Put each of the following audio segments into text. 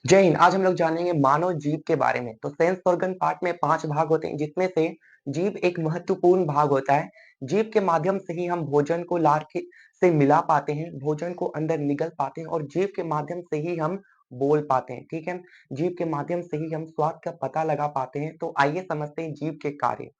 जय हिंद। आज हम लोग जानेंगे मानव जीभ के बारे में। तो सेंस ऑर्गन पार्ट में 5 भाग होते हैं, जिसमें से जीभ एक महत्वपूर्ण भाग होता है। जीभ के माध्यम से ही हम भोजन को लार के से मिला पाते हैं, भोजन को अंदर निगल पाते हैं और जीभ के माध्यम से ही हम बोल पाते हैं। ठीक है, जीभ के माध्यम से ही हम स्वाद का पता लगा पाते हैं। तो आइए समझते हैं जीभ के कार्य।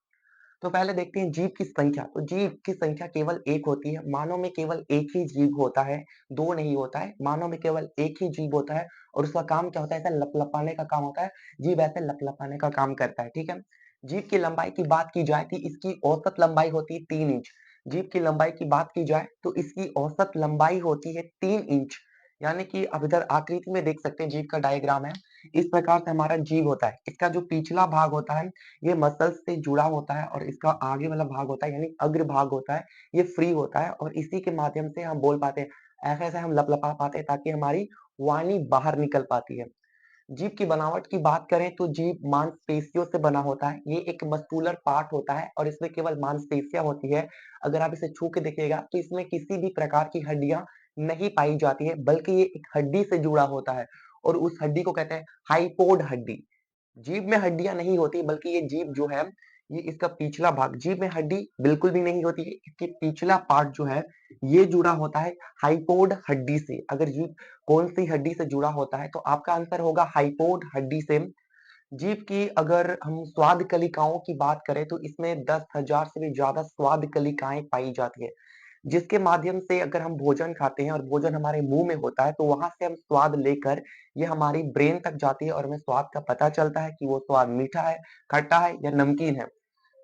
तो पहले देखते हैं जीभ की संख्या। तो जीभ की संख्या केवल एक होती है। मानव में केवल एक ही जीभ होता है, दो नहीं होता है। मानव में केवल एक ही जीभ होता है और उसका काम क्या होता है? ऐसा लपलपाने का काम होता है। जीभ ऐसे लपलपाने का काम करता है। ठीक है, जीभ की लंबाई की बात की जाए तो इसकी औसत लंबाई होती है 3 इंच। जीभ की लंबाई की बात की जाए तो इसकी औसत लंबाई होती है 3 इंच। यानी कि अब इधर आकृति में देख सकते हैं, जीभ का डायग्राम है। इस प्रकार से हमारा जीभ होता है। इसका जो पिछला भाग होता है ये मसल्स से जुड़ा होता है और इसका आगे वाला भाग होता है यानी अग्र भाग होता है, ये फ्री होता है और इसी के माध्यम से हम बोल पाते हैं। ऐसे-ऐसे हम लपलपा पाते हैं ताकि हमारी वाणी बाहर निकल पाती है। जीभ की बनावट की बात करें तो जीभ मांसपेशियों से बना होता है। ये एक मस्कुलर पार्ट होता है और इसमें केवल मांसपेशियाँ होती है। अगर आप इसे छू के देखिएगा तो इसमें किसी भी प्रकार की हड्डियाँ नहीं पाई जाती है, बल्कि ये एक हड्डी से जुड़ा होता है और उस हड्डी को कहते हैं हाइपोड हड्डी। जीभ में हड्डियां नहीं होती, बल्कि ये जीभ जो है, ये इसका पिछला भाग, जीभ में हड्डी बिल्कुल भी नहीं होती है। इसके पिछला पार्ट जो है ये जुड़ा होता है हाइपोड हड्डी से। अगर जीभ कौन सी हड्डी से जुड़ा होता है तो आपका आंसर होगा हाइपोड हड्डी से। जीभ की अगर हम स्वाद कलिकाओं की बात करें तो इसमें 10,000 से भी ज्यादा स्वाद कलिकाएं पाई जाती है, जिसके माध्यम से अगर हम भोजन खाते हैं और भोजन हमारे मुंह में होता है तो वहां से हम स्वाद लेकर ये हमारी ब्रेन तक जाती है और हमें स्वाद का पता चलता है कि वो स्वाद मीठा है, खट्टा है या नमकीन है।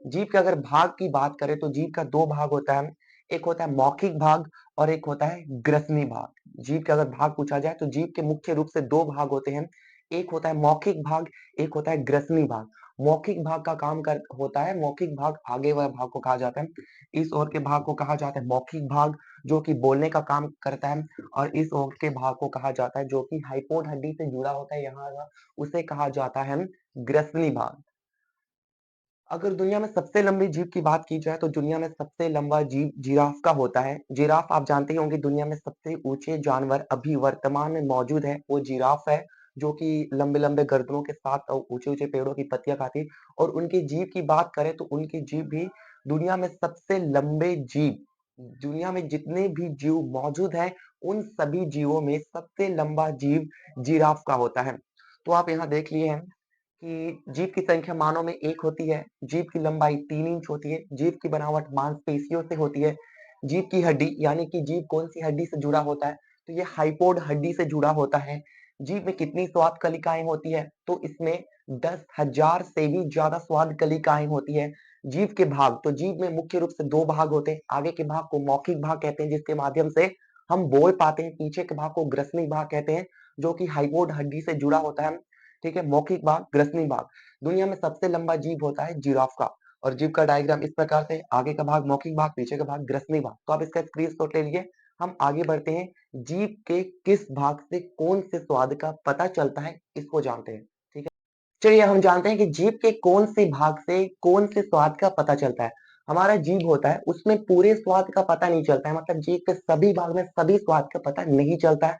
जीभ के अगर भाग की बात करें तो जीभ का दो भाग होता है। एक होता है मौखिक भाग और एक होता है ग्रसनी भाग। जीभ का अगर भाग पूछा जाए तो जीभ के मुख्य रूप से दो भाग होते हैं। एक होता है मौखिक भाग, एक होता है ग्रसनी भाग। मौखिक भाग का काम कर होता है, मौखिक भाग आगे वाले भाग को कहा जाता है। इस ओर के भाग को कहा जाता है मौखिक भाग, जो कि बोलने का काम करता है। और इस ओर के भाग को कहा जाता है जो कि हाइपोड हड्डी से जुड़ा होता है, यहाँ उसे कहा जाता है ग्रसनी भाग। अगर दुनिया में सबसे लंबी जीभ की बात की जाए तो दुनिया में सबसे लंबा जीभ जिराफ का होता है। जिराफ आप जानते ही होंगे, दुनिया में सबसे ऊंचे जानवर अभी वर्तमान में मौजूद है वो जिराफ है, जो कि लंबे लंबे गर्दनों के साथ ऊंचे ऊंचे पेड़ों की पत्तियां खाती। और उनकी जीभ की बात करें तो उनकी जीभ भी दुनिया में सबसे लंबे जीभ, दुनिया में जितने भी जीव मौजूद हैं उन सभी जीवों में सबसे लंबा जीव जिराफ का होता है। तो आप यहाँ देख लिए हैं कि जीभ की संख्या मानव में एक होती है, जीभ की लंबाई 3 इंच होती है, जीभ की बनावट मांसपेशियों से होती है। जीभ की हड्डी यानी कि जीभ कौन सी हड्डी से जुड़ा होता है? तो ये हाइपोड हड्डी से जुड़ा होता है। जीभ में कितनी स्वाद कलिकाएं होती है? तो इसमें 10,000 से भी ज्यादा स्वाद कलिकाएं होती है। जीभ के भाग, तो जीभ में मुख्य रूप से दो भाग होते हैं। आगे के भाग को मौखिक भाग कहते हैं, जिसके माध्यम से हम बोल पाते हैं। पीछे के भाग को ग्रसनी भाग कहते हैं, जो कि हाइपोड हड्डी से जुड़ा होता है। ठीक है, मौखिक भाग, ग्रसनी भाग। दुनिया में सबसे लंबा जीभ होता है जिराफ का। और जीभ का डायग्राम इस प्रकार से, आगे का भाग मौखिक भाग, पीछे का भाग ग्रसनी भाग। तो आप इसका स्क्रीनशॉट ले लीजिए। हम आगे बढ़ते हैं, जीभ के किस भाग से कौन से स्वाद का पता चलता है इसको जानते हैं। ठीक है, चलिए हम जानते हैं कि जीभ के कौन से भाग से कौन से स्वाद का पता चलता है। हमारा जीभ होता है उसमें पूरे स्वाद का पता नहीं चलता है, मतलब जीभ के सभी भाग में सभी स्वाद का पता नहीं चलता है।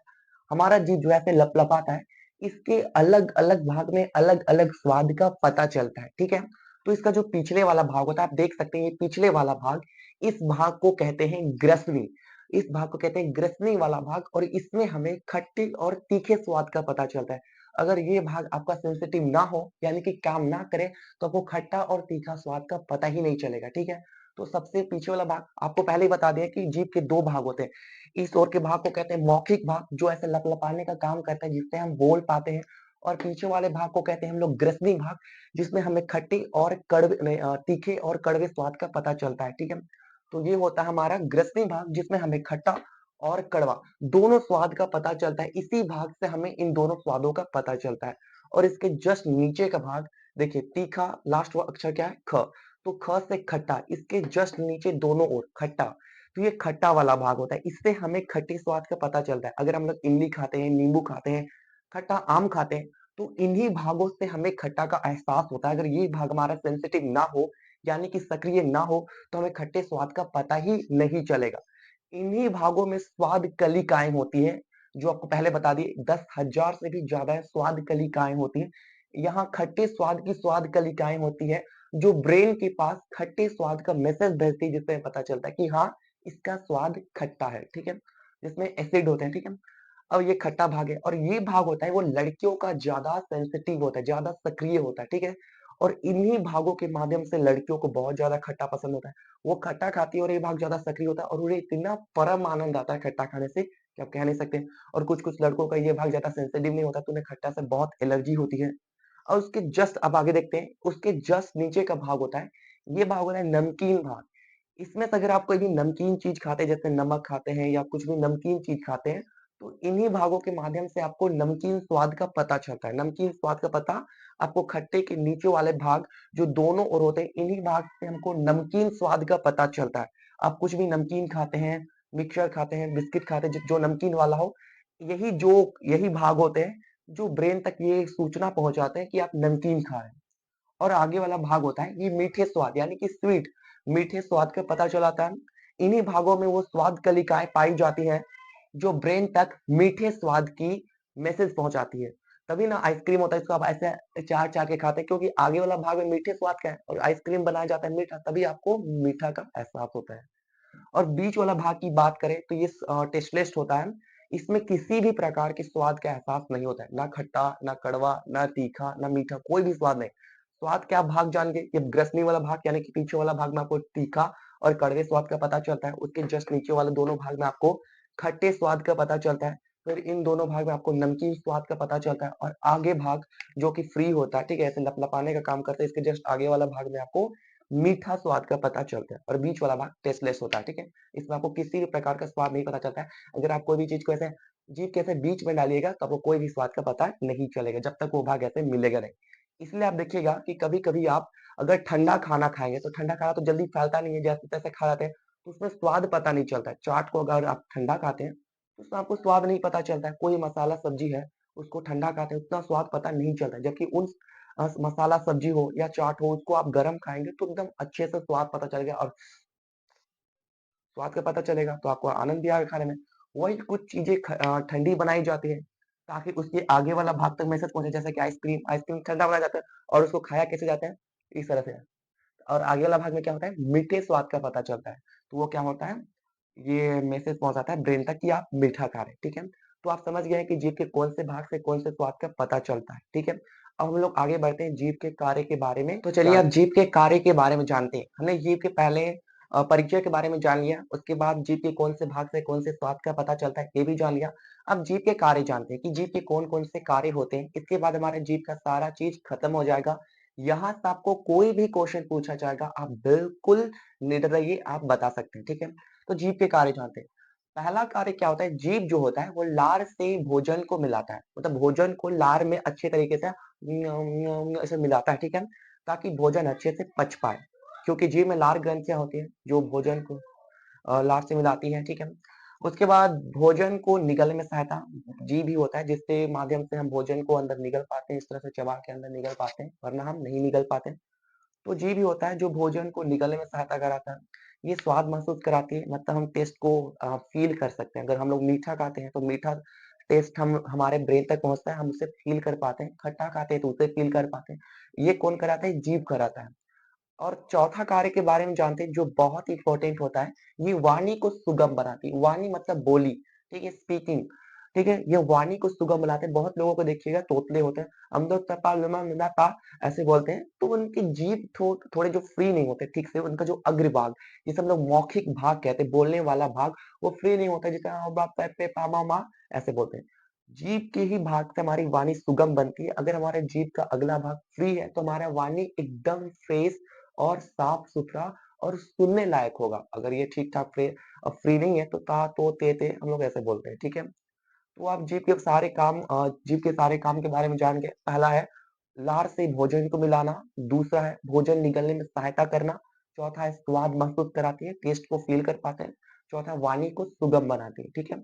हमारा जीभ जो है ऐसे लपलपाता है, इसके अलग अलग भाग में अलग अलग स्वाद का पता चलता है। ठीक है, तो इसका जो पिछले वाला भाग होता है, आप देख सकते हैं ये पिछले वाला भाग, इस भाग को कहते हैं ग्रसनी। इस भाग को कहते हैं ग्रसनी वाला भाग और इसमें हमें खट्टे और तीखे स्वाद का पता चलता है। अगर ये भाग आपका सेंसिटिव ना हो यानी कि काम ना करे तो आपको खट्टा और तीखा स्वाद का पता ही नहीं चलेगा। ठीक है, तो सबसे पीछे वाला भाग आपको पहले ही बता दिया कि जीभ के दो भाग होते हैं। इस ओर के भाग को कहते हैं मौखिक भाग, जो ऐसे लपलपाने का काम करता है जिससे हम बोल पाते हैं। और पीछे वाले भाग को कहते हैं हम लोग ग्रसनी भाग, जिसमें हमें खट्टे और कड़वे नहीं, तीखे और कड़वे स्वाद का पता चलता है। ठीक है, तो ये होता है हमारा ग्रसनी भाग, जिसमें हमें खट्टा और कड़वा दोनों स्वाद का पता चलता है। इसी भाग से हमें इन दोनों स्वादों का पता चलता है। और इसके जस्ट नीचे का भाग देखिए, तीखा, लास्ट अक्षर क्या है? ख। तो ख से खट्टा, इसके जस्ट नीचे दोनों ओर खट्टा, तो ये खट्टा वाला भाग होता है। इससे हमें खट्टे स्वाद का पता चलता है। अगर हम लोग इमली खाते हैं, नींबू खाते हैं, खट्टा आम खाते हैं, तो इन्हीं भागों से हमें खट्टा का एहसास होता है। अगर ये भाग हमारा सेंसिटिव ना हो यानी कि सक्रिय ना हो तो हमें खट्टे स्वाद का पता ही नहीं चलेगा। इन्हीं भागों में स्वाद कलिकाएं होती है, जो आपको पहले बता दिए 10,000 से भी ज़्यादा स्वाद कलिकाएँ होती हैं। यहाँ खट्टे स्वाद की स्वाद कलिकाएँ होती हैं, जो ब्रेन के पास खट्टे स्वाद का मैसेज भेजती है, जिससे पता चलता है कि हाँ, इसका स्वाद खट्टा है, ठीक है? जिसमें एसिड होते हैं, ठीक है? अब ये खट्टा भाग है और ये भाग होता है वो लड़कियों का ज़्यादा सेंसिटिव होता है, ज़्यादा सक्रिय होता है, ठीक है? और इन्हीं भागों के माध्यम से लड़कियों को बहुत ज़्यादा खट्टा पसंद होता है। वो खट्टा खाती है और ये भाग ज़्यादा सक्रिय होता है और उन्हें इतना परम आनंद आता है खट्टा खाने से कि आप कह नहीं सकते। और कुछ-कुछ लड़कों का ये भाग ज़्यादा सेंसिटिव नहीं होता तो उन्हें खट्टा से बहुत एलर्जी होती है। और उसके जस्ट अब आगे देखते हैं, उसके जस्ट नीचे का भाग होता है, ये भाग होता है नमकीन भाग। इसमें से अगर आप कोई भी नमकीन चीज़ खाते हैं, जैसे नमक खाते हैं या कुछ भी नमकीन चीज़ खाते हैं, तो इन्हीं भागों के माध्यम से आपको नमकीन स्वाद का पता चलता है। नमकीन स्वाद का पता आपको खट्टे के नीचे वाले भाग जो दोनों ओर होते हैं, इन्हीं भाग से हमको नमकीन स्वाद का पता चलता है। आप कुछ भी नमकीन खाते हैं, मिक्सचर खाते हैं, बिस्किट खाते हैं, ज जो नमकीन वाला हो, यही भाग होते हैं, जो ब्रेन तक ये सूचना पहुँचाते हैं कि आप नमकीन खा रहे हैं। और आगे वाला भाग होता है ये मीठे स्वाद यानी कि स्वीट मीठे स्वाद का पता चलाता है। इन्हीं भागों में वो स्वाद कलिकाएँ पाई जाती हैं, जो ब्रेन तक मीठे स्वाद की मैसेज पहुँचाती है। तभी ना आइसक्रीम होता है इसको आप ऐसे चाट-चाट के खाते हैं क्योंकि आगे वाला भाग में मीठे स्वाद का है और आइसक्रीम बनाया जाता है मीठा, तभी आपको मीठा का एहसास होता है। और बीच वाला भाग की बात करें तो ये टेस्टलेस होता है। इसमें किसी भी प्रकार के स्वाद का एहसास नहीं होता है। ना खट्टा, ना कड़वा, ना तीखा, ना मीठा, कोई भी स्वाद नहीं। स्वाद क्या भाग जान के ये ग्रसनी वाला भाग यानी कि पीछे वाला भाग में आपको तीखा और कड़वे स्वाद का पता चलता है। उसके जस्ट नीचे वाले दोनों भाग में आपको खट्टे स्वाद का पता चलता है। फिर इन दोनों भाग में आपको नमकीन स्वाद का पता चलता है और आगे भाग जो कि फ्री होता है, ठीक है? ऐसे लपलपाने का काम करता है। इसके जस्ट आगे वाला भाग में आपको मीठा स्वाद का पता चलता है और बीच वाला भाग टेस्टलेस होता है, ठीक है? इसमें आपको किसी भी प्रकार का स्वाद नहीं पता चलता है। अगर आप कोई भी चीज़ को ऐसे जीभ के ऐसे बीच में डालिएगा तो आपको कोई भी स्वाद का पता नहीं चलेगा, जब तक वो भाग ऐसे मिलेगा नहीं। इसलिए आप देखिएगा कि कभी-कभी आप अगर ठंडा खाना खाएँगे, तो ठंडा खाना तो जल्दी फैलता नहीं है, जैसे-तैसे खा जाते हैं, तो उसमें स्वाद पता नहीं चलता है। चाट को अगर आप ठंडा खाते हैं, तो उसमें आपको स्वाद नहीं पता चलता है। कोई मसाला सब्ज़ी है, उसको ठंडा खाते हैं, उतना स्वाद पता नहीं चलता है। जबकि उन मसाला सब्ज़ी हो या चाट हो, उसको आप गरम खाएँगे तो एकदम अच्छे से स्वाद पता चलेगा और स्वाद का पता चलेगा, तो आपको आनंद भी आएगा खाने में। वही कुछ चीज़ें ठंडी बनाई जाती हैं, ताकि उसके आगे वाला भाग तक मैसेज पहुँचे, जैसे कि आइसक्रीम ठंडा बनाया जाता है और उसको खाया कैसे जाता है, इस तरह से। और आगे वाला भाग में क्या होता है, मीठे स्वाद का पता चलता है। तो वो क्या होता है, ये मैसेज पहुँचाता है ब्रेन तक कि आप मीठा खा रहे हैं, ठीक है? तो आप समझ गए हैं कि जीभ के कौन से भाग से कौन से स्वाद का पता चलता है, ठीक है? अब हम लोग आगे बढ़ते हैं जीभ के कार्य के बारे में। तो चलिए अब जीभ के कार्य के बारे में जानते हैं। हमने जीभ के पहले परिचय के बारे में जान लिया, उसके बाद जीभ के कौन से भाग से कौन से स्वाद का पता चलता है, ये भी जान लिया। अब जीभ के कार्य जानते हैं कि जीभ के कौन-कौन से कार्य होते हैं। इसके बाद हमारा जीभ का सारा चीज़ खत्म हो जाएगा। यहाँ से आपको कोई भी क्वेश्चन पूछा जाएगा, आप बिल्कुल निडर रहिए, आप बता सकते हैं, ठीक है? तो जीभ के कार्य जानते हैं। पहला कार्य क्या होता है, जीभ जो होता है वो लार से भोजन को मिलाता है। मतलब भोजन को लार में अच्छे तरीके से ऐसे मिलाता है, ठीक है? ताकि भोजन अच्छे से पच पाए। क्योंकि जीभ में लार ग्रंथियाँ होती हैं, जो भोजन को लार से मिलाती हैं, ठीक है? उसके बाद भोजन को निगलने में सहायता जीभ ही होता है, जिसके माध्यम से हम भोजन को अंदर निगल पाते हैं, इस तरह से चबा के अंदर निगल पाते हैं, वरना हम नहीं निगल पाते। तो जीभ ही होता है जो भोजन को निगलने में सहायता कराता है। ये स्वाद महसूस कराती है, मतलब हम टेस्ट को फ़ील कर सकते हैं। अगर हम लोग मीठा खाते हैं तो मीठा टेस्ट हम हमारे ब्रेन तक पहुँचता है, हम उसे फ़ील कर पाते हैं। खट्टा खाते हैं तो उसे फ़ील कर पाते हैं। ये कौन कराता है? जीभ कराता है। और चौथा कार्य के बारे में जानते हैं जो बहुत इम्पोर्टेंट होता है, ये वाणी को सुगम बनाती है। वाणी मतलब बोली, ठीक है? स्पीकिंग, ठीक है? ये वाणी को सुगम बनाते हैं। बहुत लोगों को देखिएगा तोतले होते हैं, अमदो-तपा लुमा-लुमा-पा ऐसे बोलते हैं, तो उनकी जीभ थोड़े जो फ्री नहीं होते ठीक से, उनका जो अग्रभाग, जिसे हम लोग मौखिक भाग कहते हैं, बोलने वाला भाग, वो फ्री नहीं होता जैसे अ, बा, पे, पे, पा, मा, मा ऐसे बोलते हैं। जीभ के ही भाग से हमारी वाणी सुगम बनती है। अगर हमारे जीभ का अगला भाग फ्री है, तो हमारा वाणी एकदम फ्रेश और साफ-सुथरा और सुनने लायक होगा। अगर ये ठीक-ठाक फ्री नहीं है तो ता, तो, ते हम लोग ऐसे बोलते हैं, ठीक है? तो आप जीभ के सारे काम के बारे में जान गए। पहला है लार से भोजन को मिलाना, दूसरा है भोजन निगलने में सहायता करना, चौथा है स्वाद महसूस कराती है, टेस्ट को फ़ील कर पाते हैं, चौथा वाणी को सुगम बनाती है, ठीक है?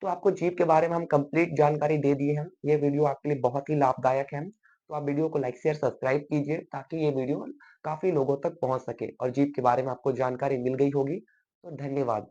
तो आपको जीभ के बारे में हम कंप्लीट जानकारी दे दिए हैं। ये वीडियो आपके लिए बहुत ही लाभदायक है। तो आप वीडियो को लाइक, शेयर, सब्सक्राइब कीजिए ताकि ये वीडियो काफ़ी लोगों तक पहुँच सके और जीभ के बारे में आपको जानकारी मिल गई होगी। तो धन्यवाद।